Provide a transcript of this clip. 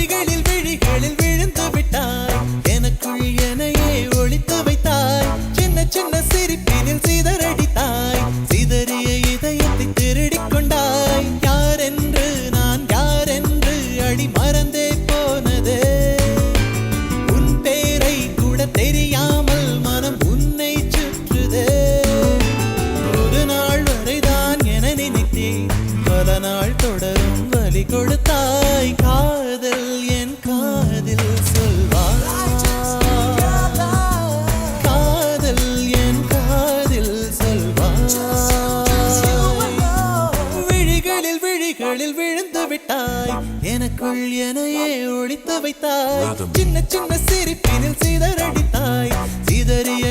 விழிகளில் விழுந்து விட்டாய் எனக்குள் எனையே ஒளித்து வைத்தாய் சின்ன சின்ன சிரிப்பினில் சிதறடித்தாய் சிதறிய இதயத்தை திருடிக் கொண்டாய் யாரென்று நான் யாரென்று அடி மறந்தே போனதே உன் பேரை கூட தெரியாமல் மனம் உன்னை சுற்றுதே ஒரு நாள் வரைதான் என நினைத்தேன் பல நாள் தொடரும் வலி கொடுத்தாய் காதல் என் காதில் சொல்வாய் காதல் என் காதில் சொல்வாய் விழிகளில் விழுந்து விட்டாய் எனக்குள் எனையே ஒளித்து வைத்தாய் சின்ன சின்ன சிரிப்பினில் சிதறடித்தாய் சிதறிய